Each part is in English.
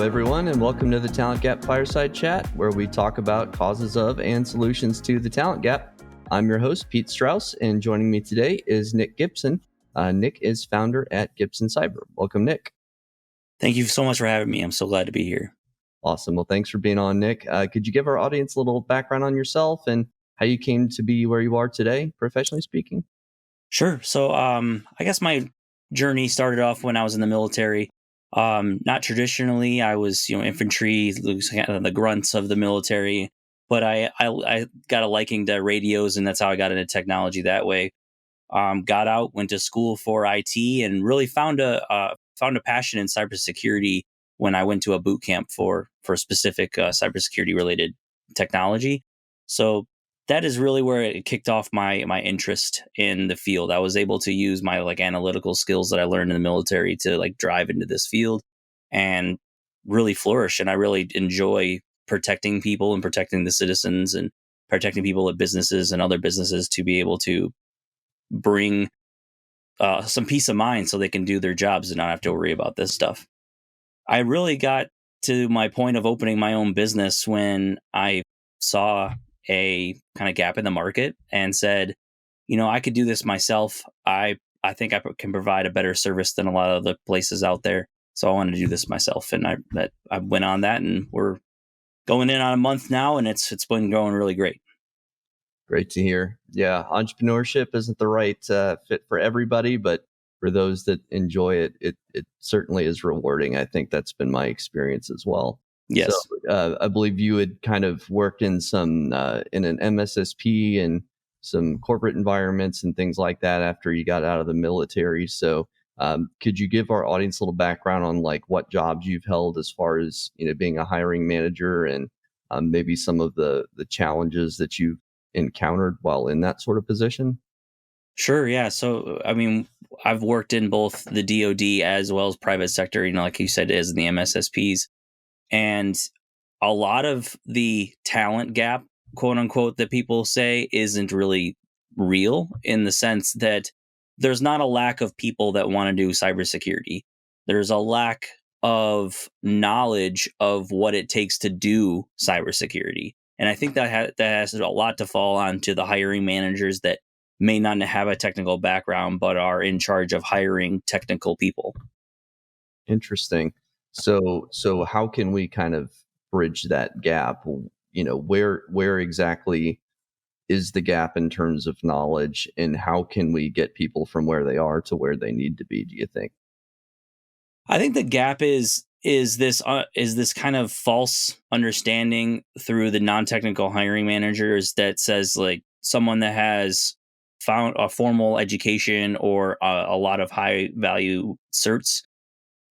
everyone, and welcome to the Talent Gap Fireside Chat, where we talk about causes of and solutions to the talent gap. I'm your host, Pete Strauss, and joining me today is Nick Gibson. Nick is founder at Gibson Cyber. Welcome, Nick. Thank you so much for having me. I'm so glad to be here. Awesome. Well, thanks for being on, Nick. Could you give our audience a little background on yourself and how you came to be where you are today, professionally speaking? Sure. So I guess my journey started off when I was in the military. Not traditionally, I was infantry, kind of the grunts of the military, but I got a liking to radios, and that's how I got into technology that way. Got out, went to school for IT, and really found a passion in cybersecurity when I went to a boot camp for specific cybersecurity related technology. So that is really where it kicked off my interest in the field. I was able to use my analytical skills that I learned in the military to drive into this field and really flourish. And I really enjoy protecting people and protecting the citizens and protecting people at businesses and other businesses to be able to bring some peace of mind so they can do their jobs and not have to worry about this stuff. I really got to my point of opening my own business when I saw a kind of gap in the market and said, I could do this myself. I think I can provide a better service than a lot of the places out there. So I wanted to do this myself. And I went on that, and we're going in on a month now, and it's been going really great. Great to hear. Yeah, entrepreneurship isn't the right fit for everybody, but for those that enjoy it, it certainly is rewarding. I think that's been my experience as well. Yes. So, I believe you had kind of worked in some in an MSSP and some corporate environments and things like that after you got out of the military. So could you give our audience a little background on what jobs you've held as far as being a hiring manager and maybe some of the challenges that you've encountered while in that sort of position? Sure. Yeah. So, I've worked in both the DoD as well as private sector, like you said, as in the MSSPs. And a lot of the talent gap, quote unquote, that people say isn't really real, in the sense that there's not a lack of people that want to do cybersecurity. There's a lack of knowledge of what it takes to do cybersecurity. And I think that has a lot to fall onto the hiring managers that may not have a technical background, but are in charge of hiring technical people. Interesting. So how can we kind of bridge that gap? Where exactly is the gap in terms of knowledge, and how can we get people from where they are to where they need to be, do you think? I think the gap is this kind of false understanding through the non-technical hiring managers that says someone that has found a formal education or a lot of high value certs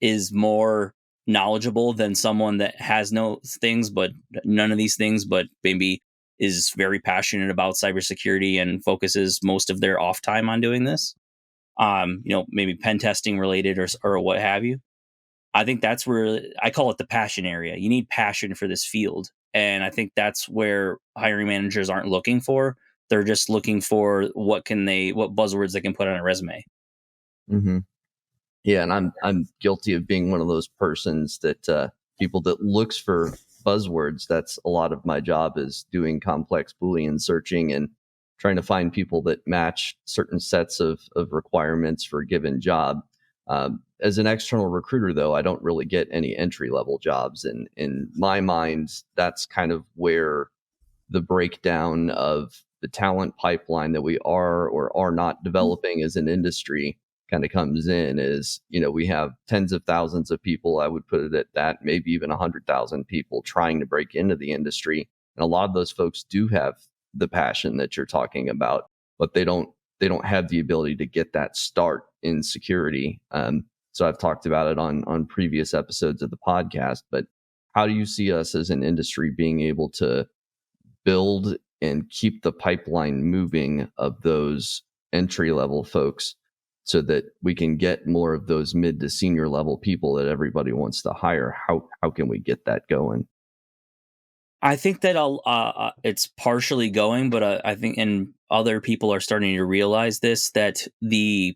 is more knowledgeable than someone that has none of these things, but maybe is very passionate about cybersecurity and focuses most of their off time on doing this. Maybe pen testing related or what have you. I think that's where I call it the passion area. You need passion for this field. And I think that's where hiring managers aren't looking for. They're just looking for what buzzwords they can put on a resume. Mm-hmm. Yeah, and I'm guilty of being one of those persons that people that looks for buzzwords. That's a lot of my job, is doing complex Boolean searching and trying to find people that match certain sets of requirements for a given job. As an external recruiter, though, I don't really get any entry level jobs, and in my mind, that's kind of where the breakdown of the talent pipeline that we are or are not developing as an industry kind of comes in. Is we have tens of thousands of people, I would put it at that, maybe even 100,000 people trying to break into the industry, and a lot of those folks do have the passion that you're talking about, but they don't have the ability to get that start in security. So I've talked about it on previous episodes of the podcast, but how do you see us as an industry being able to build and keep the pipeline moving of those entry level folks so that we can get more of those mid to senior level people that everybody wants to hire? How can we get that going? I think that it's partially going, but I think, and other people are starting to realize this, that the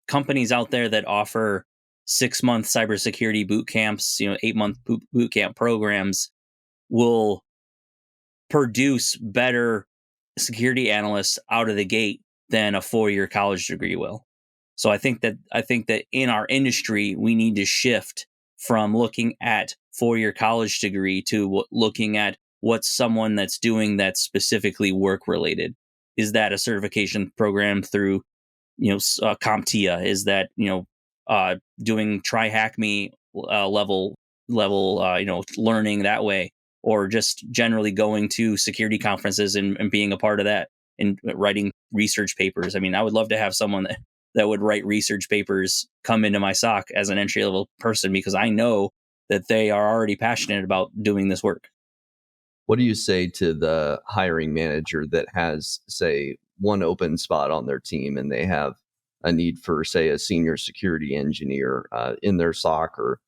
companies out there that offer 6-month cybersecurity boot camps, 8-month boot camp programs will produce better security analysts out of the gate than a 4-year college degree will. So I think that in our industry, we need to shift from looking at 4-year college degree to looking at what's someone that's doing that's specifically work related. Is that a certification program through, CompTIA? Is that, doing TryHackMe level, learning that way, or just generally going to security conferences and being a part of that and writing research papers? I mean, I would love to have someone that would write research papers come into my SOC as an entry level person, because I know that they are already passionate about doing this work. What do you say to the hiring manager that has, say, one open spot on their team and they have a need for, say, a senior security engineer in their SOC, or,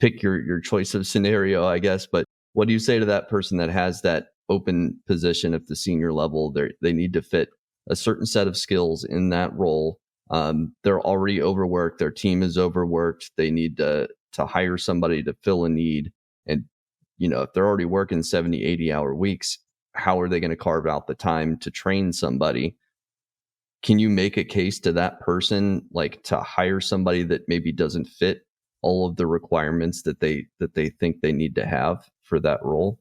pick your choice of scenario, I guess. But what do you say to that person that has that open position at the senior level? They need to fit a certain set of skills in that role. They're already overworked. Their team is overworked. They need to hire somebody to fill a need. And, if they're already working 70, 80-hour weeks, how are they going to carve out the time to train somebody? Can you make a case to that person, like, to hire somebody that maybe doesn't fit all of the requirements that they think they need to have for that role?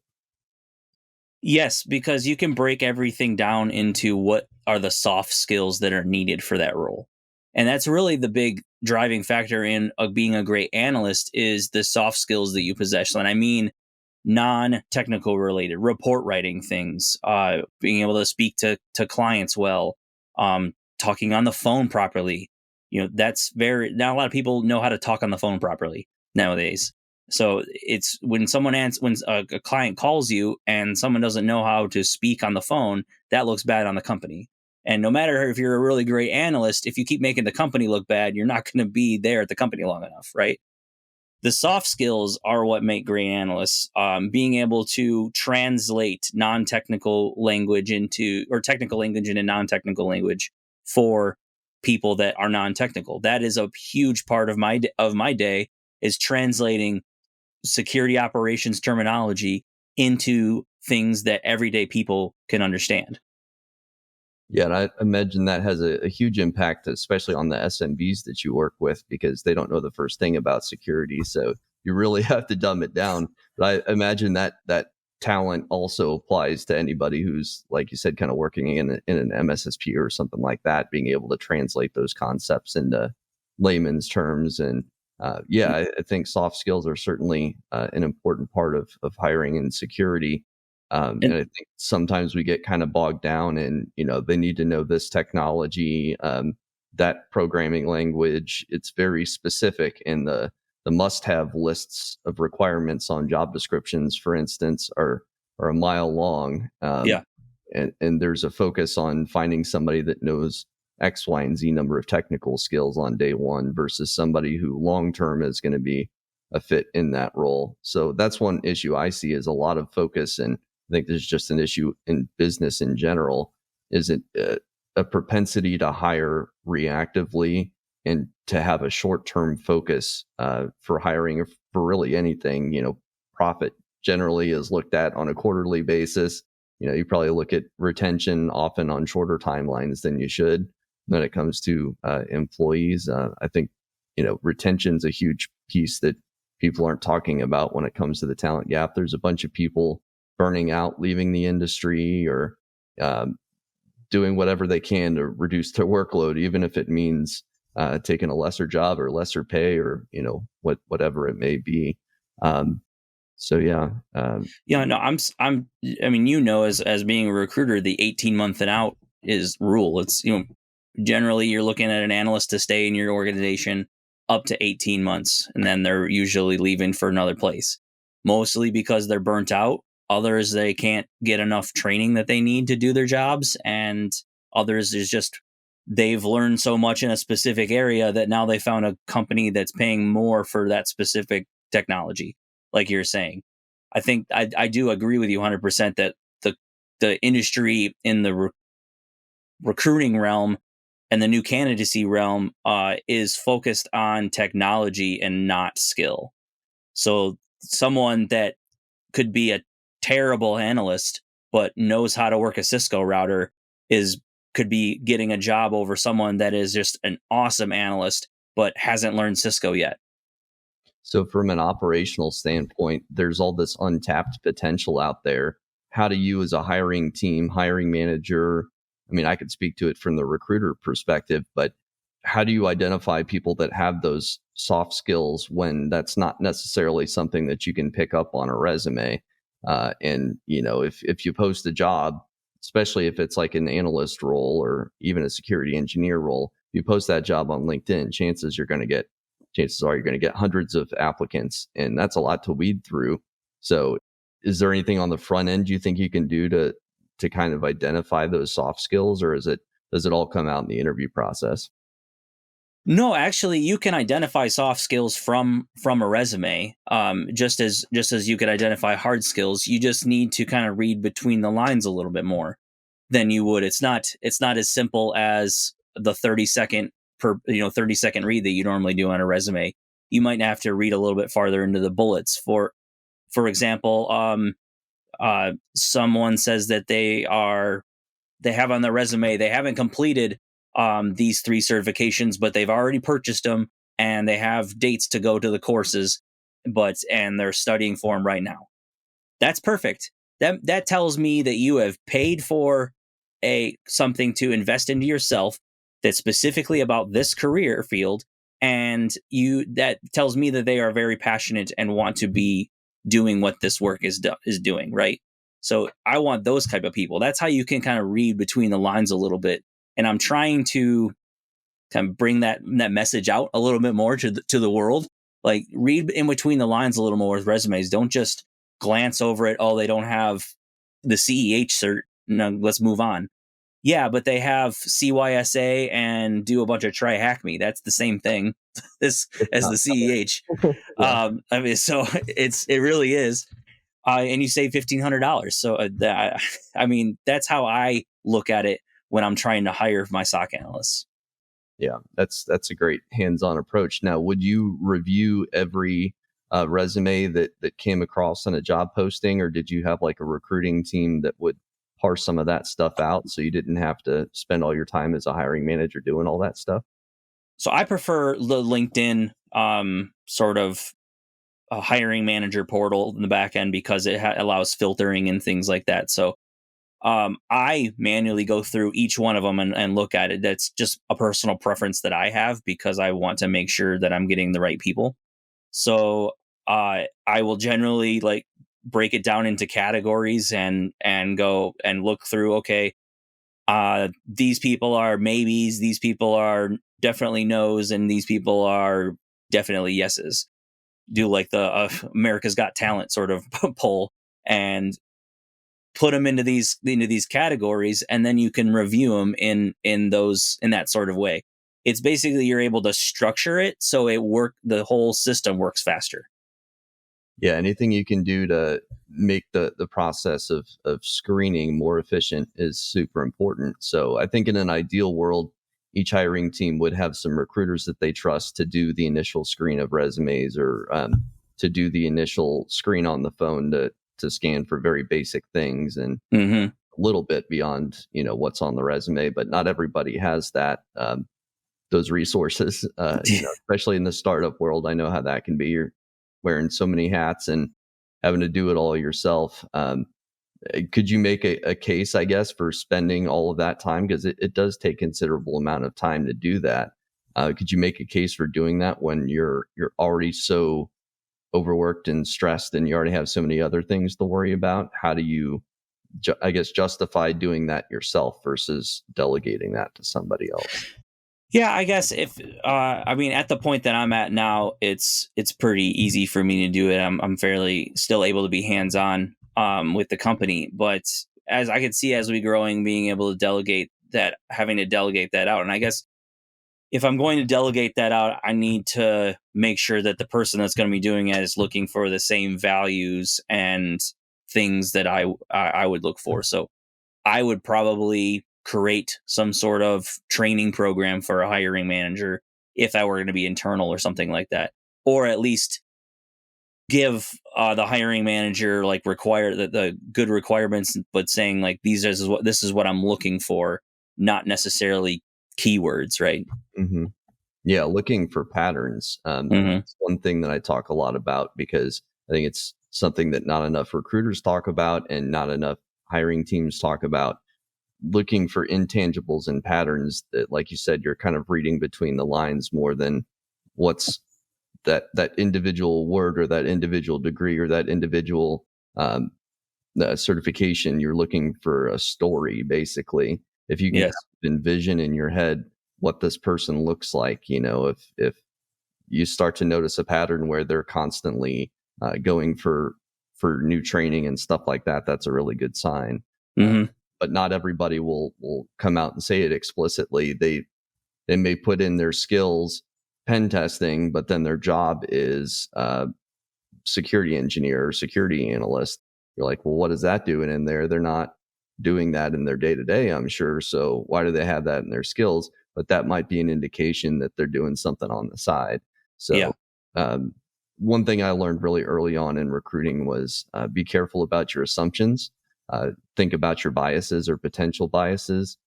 Yes, because you can break everything down into what are the soft skills that are needed for that role. And that's really the big driving factor in being a great analyst, is the soft skills that you possess. And I mean, non-technical related, report writing things, being able to speak to clients well, talking on the phone properly. That's not a lot of people know how to talk on the phone properly nowadays. So it's when a client calls you and someone doesn't know how to speak on the phone, that looks bad on the company. And no matter if you're a really great analyst, if you keep making the company look bad, you're not going to be there at the company long enough, right? The soft skills are what make great analysts. Being able to translate non-technical language or technical language into non-technical language for people that are non-technical. That is a huge part of my day, is translating security operations terminology into things that everyday people can understand. Yeah, and I imagine that has a huge impact, especially on the SMBs that you work with, because they don't know the first thing about security. So you really have to dumb it down. But I imagine that talent also applies to anybody who's, like you said, kind of working in an MSSP or something like that, being able to translate those concepts into layman's terms. And I think soft skills are certainly an important part of hiring in security. And I think sometimes we get kind of bogged down in, they need to know this technology, that programming language. It's very specific, and the must-have lists of requirements on job descriptions, for instance, are a mile long. Yeah. And there's a focus on finding somebody that knows X, Y, and Z number of technical skills on day one versus somebody who long-term is going to be a fit in that role. So that's one issue I see, is a lot of focus, and I think there's just an issue in business in general. Is it a propensity to hire reactively and to have a short-term focus for hiring, or for really anything? Profit generally is looked at on a quarterly basis. You probably look at retention often on shorter timelines than you should when it comes to employees. I think, retention's a huge piece that people aren't talking about when it comes to the talent gap. There's a bunch of people burning out, leaving the industry, or doing whatever they can to reduce their workload, even if it means taking a lesser job or lesser pay, or whatever it may be. No, I mean, as being a recruiter, the 18-month and out is rule. It's, generally you're looking at an analyst to stay in your organization up to 18 months, and then they're usually leaving for another place, mostly because they're burnt out. Others, they can't get enough training that they need to do their jobs. And others is just, they've learned so much in a specific area that now they found a company that's paying more for that specific technology. Like you're saying, I think I do agree with you 100% that the industry in the recruiting realm and the new candidacy realm is focused on technology and not skill. So someone that could be a terrible analyst but knows how to work a Cisco router could be getting a job over someone that is just an awesome analyst but hasn't learned Cisco yet. So from an operational standpoint, there's all this untapped potential out there. How do you, as a hiring team, hiring manager, I mean, I could speak to it from the recruiter perspective, but how do you identify people that have those soft skills when that's not necessarily something that you can pick up on a resume? And if you post a job, especially if it's like an analyst role or even a security engineer role, you post that job on LinkedIn, chances are you're going to get hundreds of applicants, and that's a lot to weed through. So is there anything on the front end you think you can do to kind of identify those soft skills, or does it all come out in the interview process? No, actually, you can identify soft skills from a resume, just as you could identify hard skills. You just need to kind of read between the lines a little bit more than you would. It's not as simple as the 30-second 30-second read that you normally do on a resume. You might have to read a little bit farther into the bullets. For example, someone says that they have on their resume they haven't completed these 3 certifications, but they've already purchased them and they have dates to go to the courses, and they're studying for them right now. That's perfect. That tells me that you have paid for something to invest into yourself that's specifically about this career field, and that tells me that they are very passionate and want to be doing what this work is doing, right? So I want those type of people. That's how you can kind of read between the lines a little bit. And I'm trying to kind of bring that message out a little bit more to the world. Like, read in between the lines a little more with resumes. Don't just glance over it. Oh, they don't have the CEH cert. No, let's move on. Yeah, but they have CYSA and do a bunch of try hack me. That's the same thing as the CEH. Yeah. I mean, so it really is. And you save $1,500. So I mean, that's how I look at it when I'm trying to hire my SOC analysts. Yeah, that's a great hands-on approach. Now, would you review every resume that came across on a job posting, or did you have like a recruiting team that would parse some of that stuff out so you didn't have to spend all your time as a hiring manager doing all that stuff? So I prefer the LinkedIn sort of a hiring manager portal in the back end because it allows filtering and things like that. So I manually go through each one of them and look at it. That's just a personal preference that I have because I want to make sure that I'm getting the right people. So I will generally like break it down into categories and go and look through. Okay, these people are maybes, these people are definitely no's, and these people are definitely yeses. Do like the America's Got Talent sort of poll and put them into these categories, and then you can review them in that sort of way. It's basically you're able to structure it so the whole system works faster. Yeah, anything you can do to make the process of screening more efficient is super important. So I think in an ideal world, each hiring team would have some recruiters that they trust to do the initial screen of resumes, or to do the initial screen on the phone to scan for very basic things and a little bit beyond what's on the resume. But not everybody has that those resources, especially in the startup world. I know how that can be. You're wearing so many hats and having to do it all yourself. Could you make a case, I guess, for spending all of that time? Because it does take considerable amount of time to do that. Could you make a case for doing that when you're already so overworked and stressed and you already have so many other things to worry about? How do you, I guess, justify doing that yourself versus delegating that to somebody else? Yeah, I guess if I mean, at the point that I'm at now, it's pretty easy for me to do it. I'm fairly still able to be hands on with the company, but as I could see as we growing, being able to having to delegate that out, and I guess if I'm going to delegate that out, I need to make sure that the person that's going to be doing it is looking for the same values and things that I would look for. So I would probably create some sort of training program for a hiring manager if I were going to be internal or something like that, or at least give the hiring manager like the good requirements, but saying like this is what I'm looking for, not necessarily keywords, right? Mm-hmm. Yeah, looking for patterns. Mm-hmm. It's one thing that I talk a lot about because I think it's something that not enough recruiters talk about and not enough hiring teams talk about. Looking for intangibles and patterns that, like you said, you're kind of reading between the lines more than what's that individual word or that individual degree or that individual certification. You're looking for a story, basically. If you can kind Yes. of envision in your head what this person looks like, if you start to notice a pattern where they're constantly going for new training and stuff like that, that's a really good sign. Mm-hmm. But not everybody will come out and say it explicitly. They may put in their skills pen testing, but then their job is security engineer or security analyst. You're like, well, what is that doing in there? They're not doing that in their day to day, I'm sure. So why do they have that in their skills? But that might be an indication that they're doing something on the side. Yeah. So one thing I learned really early on in recruiting was be careful about your assumptions. Think about your biases or potential biases.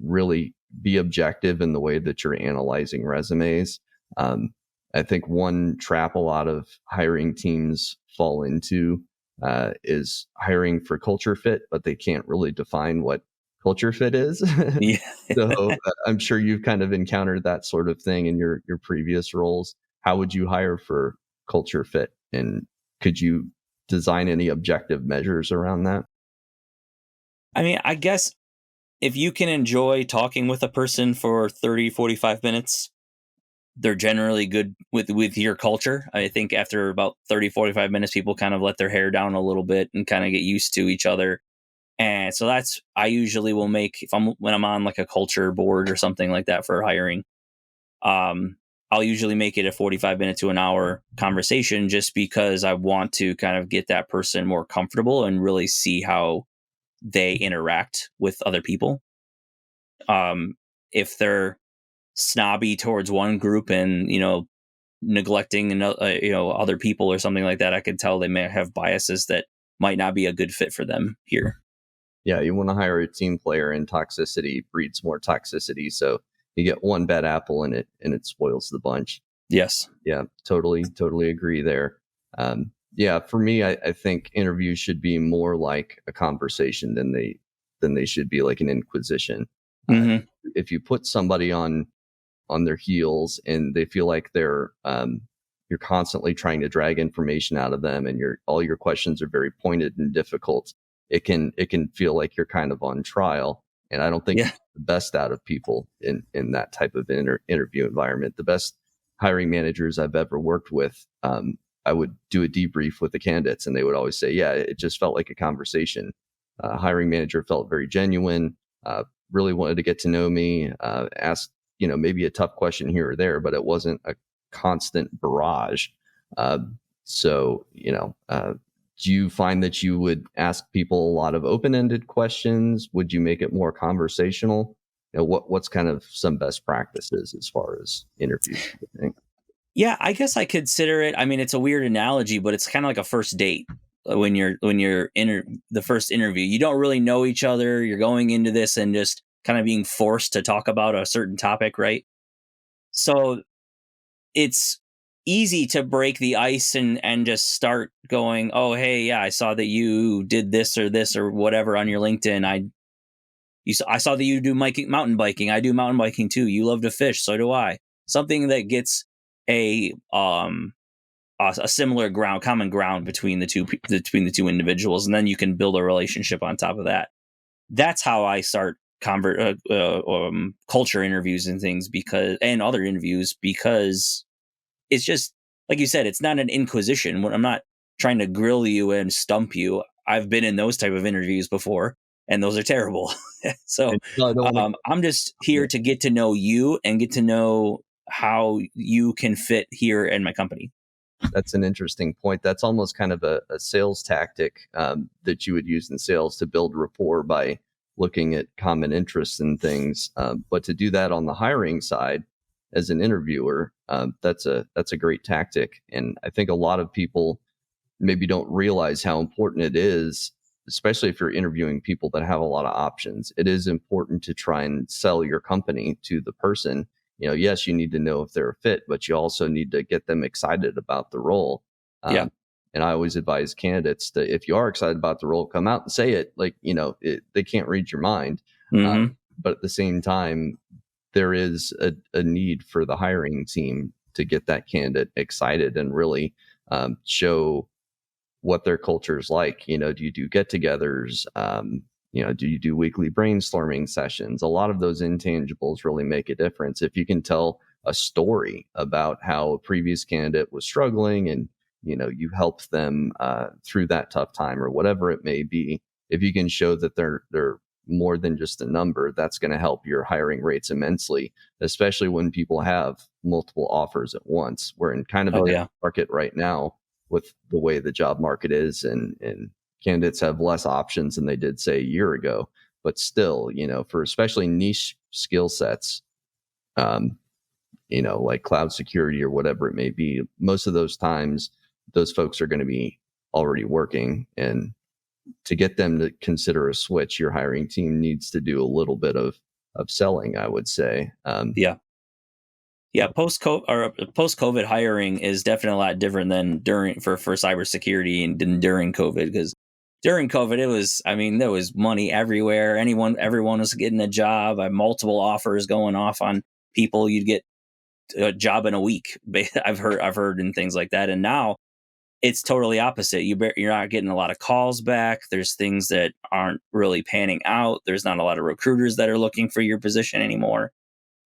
Really be objective in the way that you're analyzing resumes. I think one trap a lot of hiring teams fall into is hiring for culture fit, but they can't really define what culture fit is. Yeah. So I'm sure you've kind of encountered that sort of thing in your previous roles. How would you hire for culture fit? And could you design any objective measures around that? I mean, I guess if you can enjoy talking with a person for 30, 45 minutes, they're generally good with your culture. I think after about 30, 45 minutes, people kind of let their hair down a little bit and kind of get used to each other. And so I usually will make, when I'm on like a culture board or something like that for hiring, I'll usually make it a 45 minute to an hour conversation just because I want to kind of get that person more comfortable and really see how they interact with other people. If they're snobby towards one group and neglecting other people or something like that, I could tell they may have biases that might not be a good fit for them here. Yeah, you want to hire a team player, and toxicity breeds more toxicity. So you get one bad apple and it spoils the bunch. Yes. Yeah, totally agree there. Yeah, for me, I think interviews should be more like a conversation than they should be like an inquisition. Mm-hmm. If you put somebody on their heels and they feel like you're constantly trying to drag information out of them, and all your questions are very pointed and difficult, it can feel like you're kind of on trial. And I don't think Yeah. the best out of people in that type of interview environment. The best hiring managers I've ever worked with, I would do a debrief with the candidates, and they would always say, yeah, it just felt like a conversation. Hiring manager felt very genuine, really wanted to get to know me, asked, maybe a tough question here or there, but it wasn't a constant barrage. So, do you find that you would ask people a lot of open-ended questions? Would you make it more conversational? What's kind of some best practices as far as interviews, I think? Yeah, I guess I consider it. I mean, it's a weird analogy, but it's kind of like a first date. When you're in the first interview, you don't really know each other. You're going into this and just kind of being forced to talk about a certain topic, right? So it's easy to break the ice and just start going, oh, hey, yeah, I saw that you did this or whatever on your LinkedIn. I saw that you do mountain biking. I do mountain biking too. You love to fish, so do I. Something that gets a similar common ground between the two individuals, and then you can build a relationship on top of that. That's how I start culture interviews and things and other interviews, because it's just like you said, it's not an inquisition. When I'm not trying to grill you and stump you. I've been in those type of interviews before, and those are terrible. So I'm just here to get to know you and get to know how you can fit here in my company. That's an interesting point. That's almost kind of a sales tactic that you would use in sales to build rapport by looking at common interests and things. But to do that on the hiring side as an interviewer, that's a great tactic. And I think a lot of people maybe don't realize how important it is, especially if you're interviewing people that have a lot of options. It is important to try and sell your company to the person. Yes, you need to know if they're a fit, but you also need to get them excited about the role. Yeah. And I always advise candidates that if you are excited about the role, come out and say it. Like, they can't read your mind. But at the same time, there is a need for the hiring team to get that candidate excited and really show what their culture is like. Do you do get-togethers? Do you do weekly brainstorming sessions? A lot of those intangibles really make a difference. If you can tell a story about how a previous candidate was struggling and you helped them through that tough time or whatever it may be, if you can show that they're more than just a number, that's going to help your hiring rates immensely, especially when people have multiple offers at once. We're in kind of a down market right now with the way the job market is, and candidates have less options than they did, say, a year ago. But still, for especially niche skill sets, like cloud security or whatever it may be, most of those times, those folks are going to be already working. And to get them to consider a switch, your hiring team needs to do a little bit of selling, I would say. Post-COVID hiring is definitely a lot different than during for cybersecurity and during COVID, because during COVID there was money everywhere. Everyone was getting a job. I had multiple offers going off on people. You'd get a job in a week. I've heard and things like that. And now it's totally opposite. You're not getting a lot of calls back. There's things that aren't really panning out. There's not a lot of recruiters that are looking for your position anymore.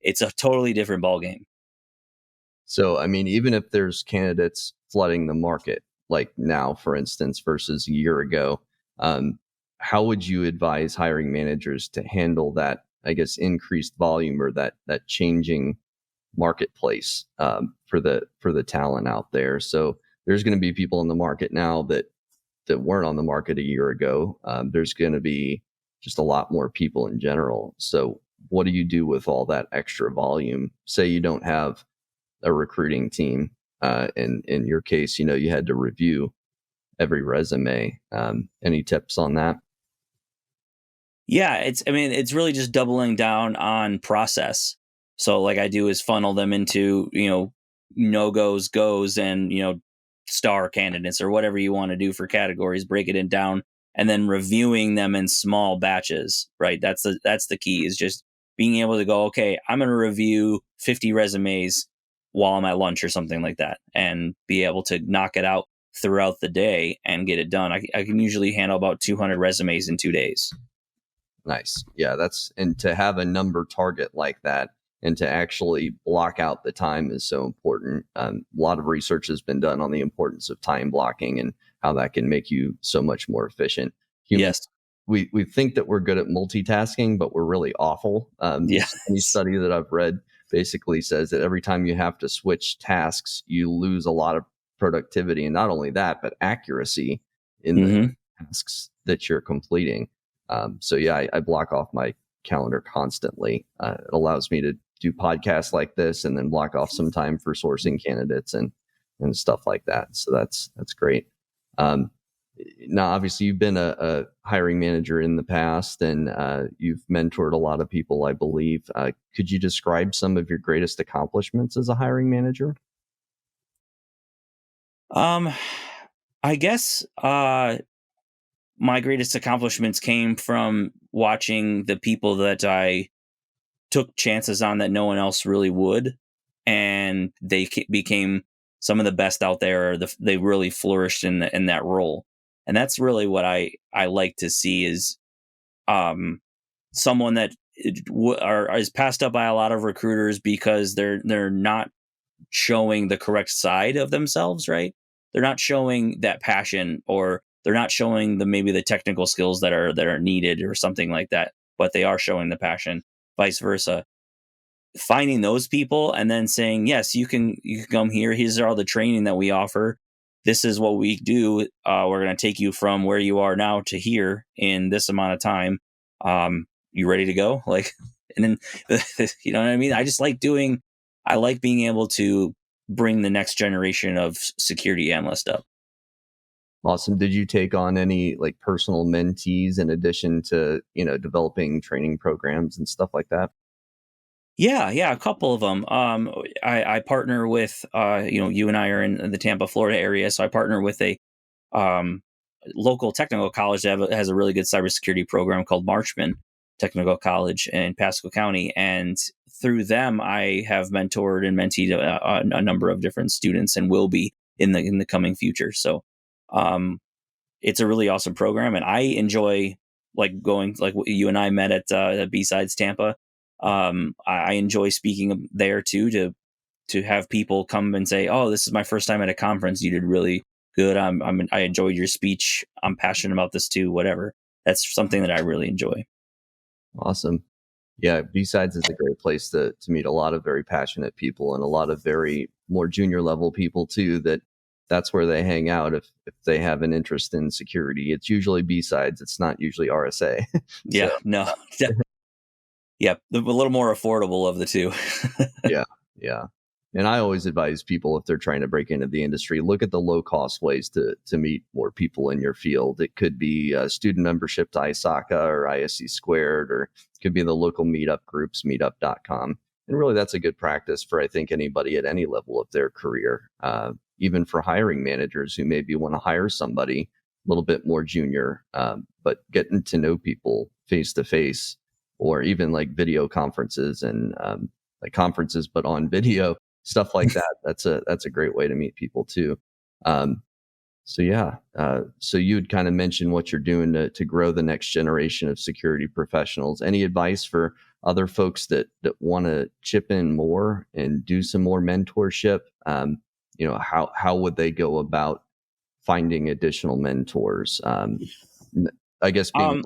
It's a totally different ballgame. So, even if there's candidates flooding the market, like now, for instance, versus a year ago, how would you advise hiring managers to handle that, I guess, increased volume or that changing marketplace for the talent out there? So there's going to be people in the market now that weren't on the market a year ago. There's going to be just a lot more people in general. So what do you do with all that extra volume? Say you don't have a recruiting team. In your case, you had to review every resume. Any tips on that? Yeah, it's really just doubling down on process. So like I do is funnel them into, no-goes, goes, and, star candidates or whatever you want to do for categories, break it down, and then reviewing them in small batches, right? That's the key, is just being able to go, okay, I'm going to review 50 resumes while I'm at lunch or something like that, and be able to knock it out throughout the day and get it done. I can usually handle about 200 resumes in 2 days. Nice. Yeah, and to have a number target like that and to actually block out the time is so important. A lot of research has been done on the importance of time blocking and how that can make you so much more efficient. Yes. We think that we're good at multitasking, but we're really awful. Any study that I've read basically says that every time you have to switch tasks, you lose a lot of productivity. And not only that, but accuracy in the tasks that you're completing. I block off my calendar constantly. It allows me to do podcasts like this and then block off some time for sourcing candidates and stuff like that. So that's great. Now, obviously, you've been a hiring manager in the past, and you've mentored a lot of people, I believe. Could you describe some of your greatest accomplishments as a hiring manager? I guess my greatest accomplishments came from watching the people that I took chances on that no one else really would, and they became some of the best out there. They really flourished in that role, and that's really what I like to see is someone that is passed up by a lot of recruiters because they're not showing the correct side of themselves, right? They're not showing that passion, or they're not showing maybe the technical skills that are needed or something like that, but they are showing the passion, vice versa. Finding those people and then saying, yes, you can come here. Here's all the training that we offer. This is what we do. We're going to take you from where you are now to here in this amount of time. You ready to go? Like, and then, you know what I mean? I like being able to bring the next generation of security analyst up. Awesome. Did you take on any like personal mentees in addition to, developing training programs and stuff like that? Yeah, a couple of them. I partner with, you and I are in the Tampa, Florida area, so I partner with a um, local technical college that has a really good cybersecurity program called Marchman Technical College in Pasco County, and through them, I have mentored and menteed a number of different students, and will be in the coming future. So, um, it's a really awesome program, and I enjoy like going like you and I met at B-Sides Tampa. I enjoy speaking there too, to have people come and say, "Oh, this is my first time at a conference. You did really good. I enjoyed your speech. I'm passionate about this too. Whatever." That's something that I really enjoy. Awesome. Yeah, B-Sides is a great place to meet a lot of very passionate people and a lot of very more junior level people too, that's where they hang out if they have an interest in security. It's usually B-Sides, it's not usually RSA. So Yeah, no, yeah, a little more affordable of the two. yeah, yeah. And I always advise people if they're trying to break into the industry, look at the low cost ways to meet more people in your field. It could be student membership to ISACA or ISC squared, or it could be the local meetup groups, meetup.com. And really, that's a good practice for, I think, anybody at any level of their career, even for hiring managers who maybe want to hire somebody a little bit more junior, but getting to know people face to face, or even like video conferences and like conferences, but on video, stuff like that. That's a great way to meet people too. Um, so yeah, so you would kind of mention what you're doing to grow the next generation of security professionals. Any advice for other folks that want to chip in more and do some more mentorship? How would they go about finding additional mentors? I guess being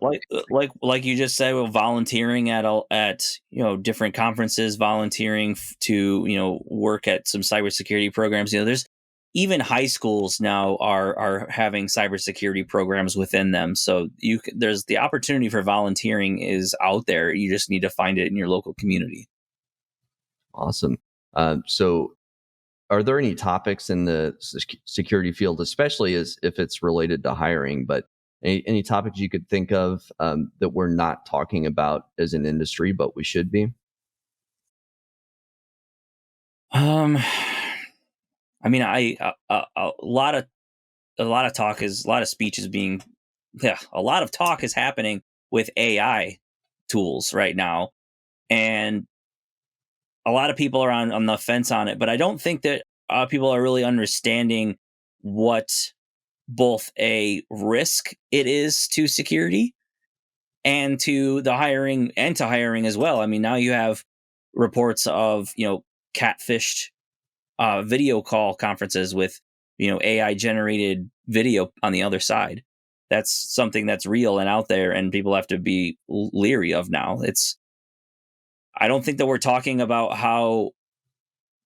Like you just said, well, volunteering at different conferences, volunteering to work at some cybersecurity programs. There's even high schools now are having cybersecurity programs within them. So there's the opportunity for volunteering is out there. You just need to find it in your local community. awesome. So are there any topics in the security field, especially as if it's related to hiring, but any topics you could think of that we're not talking about as an industry, but we should be? Um, I mean, a lot of a lot of speech is being, yeah, a lot of talk is happening with AI tools right now, and a lot of people are on the fence on it. But I don't think that people are really understanding what both a risk it is to security and to the hiring and to hiring as well. I mean, now you have reports of catfished video call conferences with AI generated video on the other side. That's something that's real and out there, and people have to be leery of now. I don't think that we're talking about how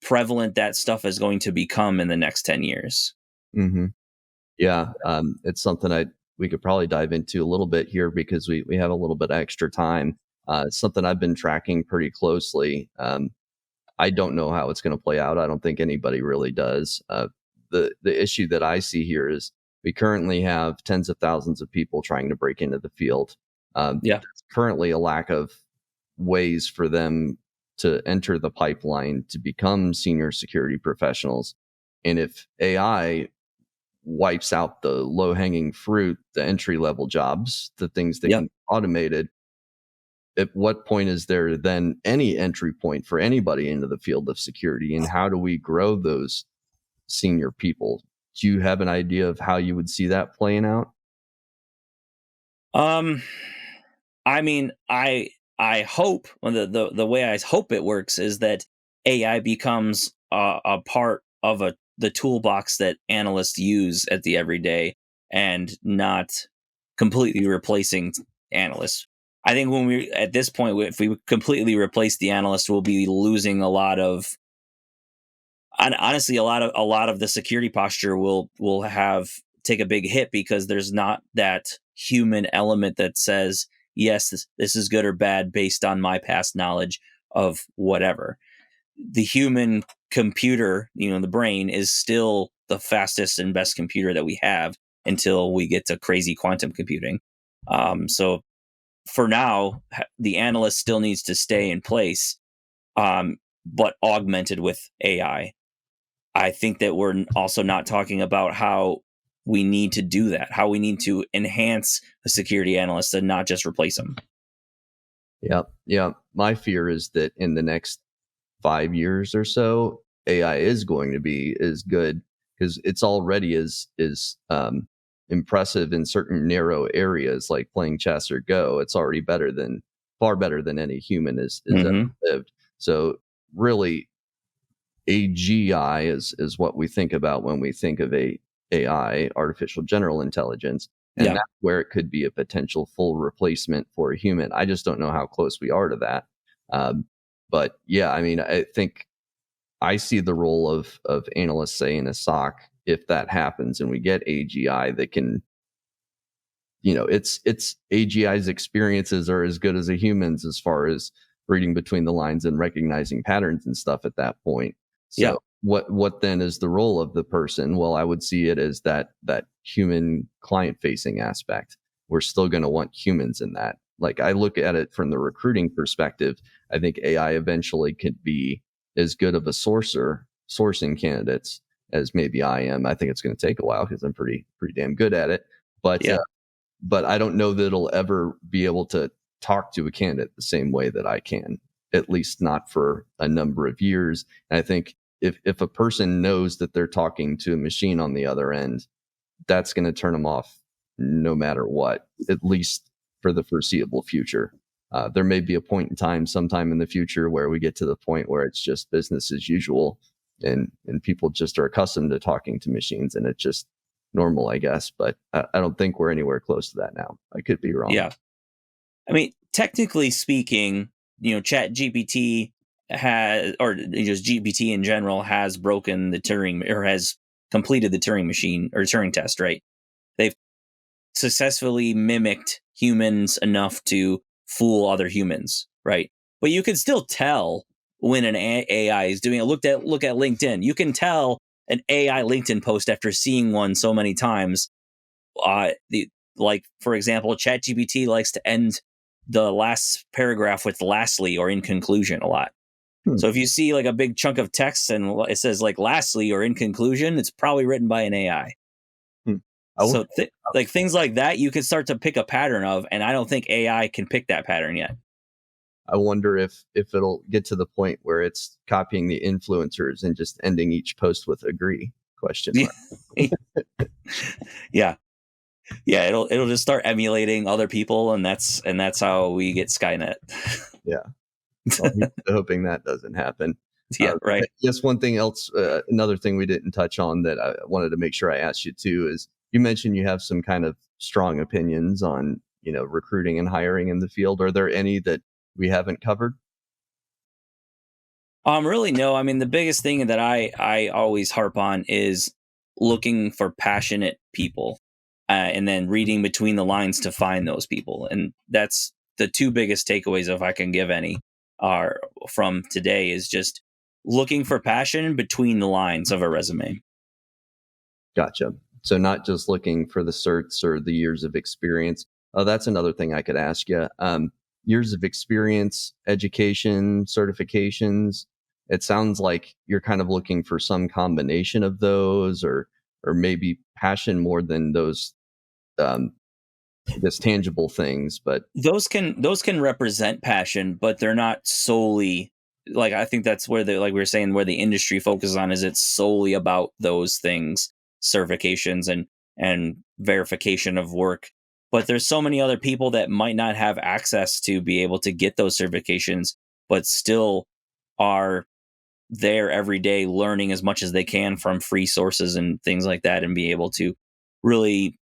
prevalent that stuff is going to become in the next 10 years. hmm Yeah, it's something we could probably dive into a little bit here because we have a little bit of extra time. It's something I've been tracking pretty closely. I don't know how it's going to play out. I don't think anybody really does. The issue that I see here is we currently have tens of thousands of people trying to break into the field. Yeah. There's currently a lack of ways for them to enter the pipeline to become senior security professionals. And if AI wipes out the low hanging fruit, the entry level jobs, the things that Yep. can be automated, at what point is there then any entry point for anybody into the field of security? And how do we grow those senior people? Do you have an idea of how you would see that playing out? Um, I mean, I hope, well, the way I hope it works is that AI becomes a part of the toolbox that analysts use at the everyday, and not completely replacing analysts. I think when we at this point, if we completely replace the analyst, we'll be losing a lot of, honestly, a lot of the security posture will have take a big hit, because there's not that human element that says, yes, this is good or bad based on my past knowledge of whatever. The human computer, the brain, is still the fastest and best computer that we have until we get to crazy quantum computing. So for now, the analyst still needs to stay in place, but augmented with AI. I think that we're also not talking about how we need to do that, how we need to enhance a security analyst and not just replace them. Yeah. My fear is that in the next 5 years or so, AI is going to be as good, because it's already is impressive in certain narrow areas like playing chess or Go. It's already far better than any human is ever lived. So really, AGI is what we think about when we think of AI, artificial general intelligence. And that's where it could be a potential full replacement for a human. I just don't know how close we are to that. But yeah, I mean, I think I see the role of analysts, say, in a SOC, if that happens and we get AGI that can, it's AGI's experiences are as good as a human's as far as reading between the lines and recognizing patterns and stuff at that point. So what then is the role of the person? Well, I would see it as that human client facing aspect. We're still going to want humans in that. Like, I look at it from the recruiting perspective. I think AI eventually could be as good of a sourcing candidates as maybe I am. I think it's going to take a while because I'm pretty damn good at it. But I don't know that it'll ever be able to talk to a candidate the same way that I can, at least not for a number of years. And I think if a person knows that they're talking to a machine on the other end, that's going to turn them off no matter what, at least for the foreseeable future. There may be a point in time sometime in the future where we get to the point where it's just business as usual, and people just are accustomed to talking to machines, and it's just normal, I guess. But I don't think we're anywhere close to that now. I could be wrong. Yeah. I mean, technically speaking, Chat GPT or just GPT in general has broken the Turing, or has completed the Turing machine or Turing test, right? They've successfully mimicked humans enough to fool other humans, right? But you can still tell when an AI is doing it. Look at LinkedIn. You can tell an AI LinkedIn post after seeing one so many times. Like, for example, ChatGPT likes to end the last paragraph with "lastly" or "in conclusion" a lot. So if you see like a big chunk of text and it says like "lastly" or "in conclusion," it's probably written by an AI. So like things like that, you can start to pick a pattern of, and I don't think AI can pick that pattern yet. I wonder if it'll get to the point where it's copying the influencers and just ending each post with "agree?" ? Yeah. It'll just start emulating other people, and that's how we get Skynet. Yeah. Well, hoping that doesn't happen. Yeah, right. Yes, one thing else, another thing we didn't touch on that I wanted to make sure I asked you too is, you mentioned you have some kind of strong opinions on, recruiting and hiring in the field. Are there any that we haven't covered? Really, no. I mean, the biggest thing that I always harp on is looking for passionate people, and then reading between the lines to find those people. And that's the two biggest takeaways, if I can give any, are from today, is just looking for passion between the lines of a resume. Gotcha. So not just looking for the certs or the years of experience. Oh, that's another thing I could ask you. Years of experience, education, certifications. It sounds like you're kind of looking for some combination of those, or maybe passion more than those, just tangible things. But those can represent passion, but they're not solely. Like, I think that's where like we were saying, where the industry focuses on, is it's solely about those things, certifications and verification of work. But there's so many other people that might not have access to be able to get those certifications, but still are there every day learning as much as they can from free sources and things like that, and be able to really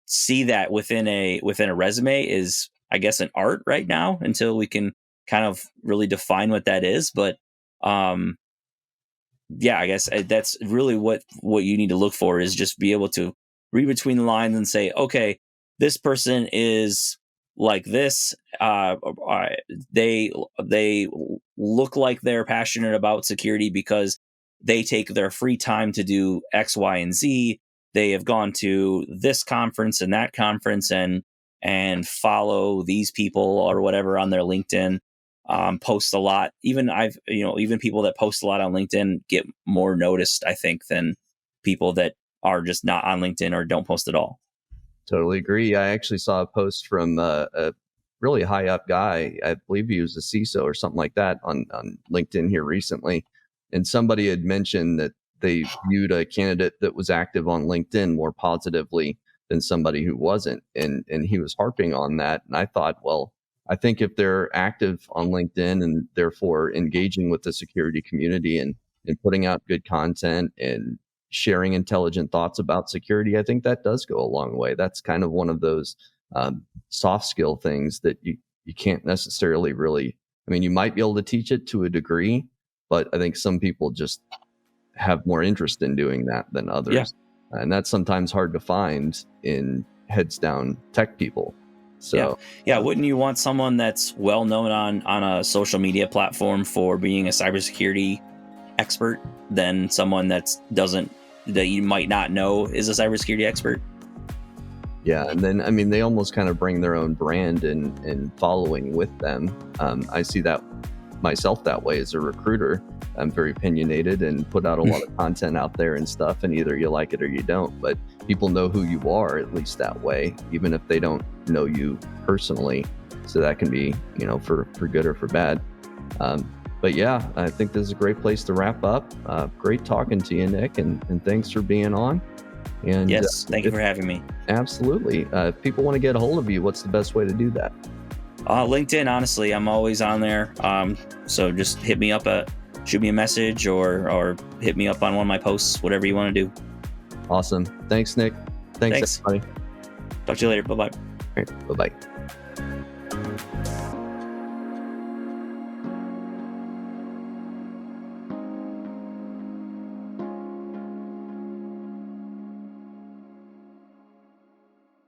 see that within a resume is, I guess, an art right now, until we can kind of really define what that is. But yeah, I guess that's really what you need to look for, is just be able to read between the lines and say, okay, this person is like this, they look like they're passionate about security because they take their free time to do X, Y, and Z. They have gone to this conference and that conference and follow these people or whatever on their LinkedIn. Post a lot. Even people that post a lot on LinkedIn get more noticed, I think, than people that are just not on LinkedIn or don't post at all. Totally agree. I actually saw a post from a really high up guy. I believe he was a CISO or something like that on LinkedIn here recently. And somebody had mentioned that they viewed a candidate that was active on LinkedIn more positively than somebody who wasn't. And he was harping on that. And I thought, well, I think if they're active on LinkedIn and therefore engaging with the security community and putting out good content and sharing intelligent thoughts about security, I think that does go a long way. That's kind of one of those soft skill things that you can't necessarily really, I mean, you might be able to teach it to a degree, but I think some people just have more interest in doing that than others. Yeah. And that's sometimes hard to find in heads down tech people. So yeah, wouldn't you want someone that's well known on a social media platform for being a cybersecurity expert than someone that you might not know is a cybersecurity expert? Yeah, and then I mean they almost kind of bring their own brand and following with them. I see that myself that way as a recruiter. I'm very opinionated and put out a lot of content out there and stuff, and either you like it or you don't. But people know who you are, at least that way, even if they don't know you personally. So that can be, for good or for bad. But yeah, I think this is a great place to wrap up. Great talking to you, Nick, and thanks for being on. And yes, thank you for having me. Absolutely. If people want to get a hold of you, what's the best way to do that? LinkedIn, honestly, I'm always on there. So just hit me up, shoot me a message or hit me up on one of my posts, whatever you want to do. Awesome. Thanks, Nick. Thanks. Everybody. Talk to you later. Bye-bye. All right, bye-bye.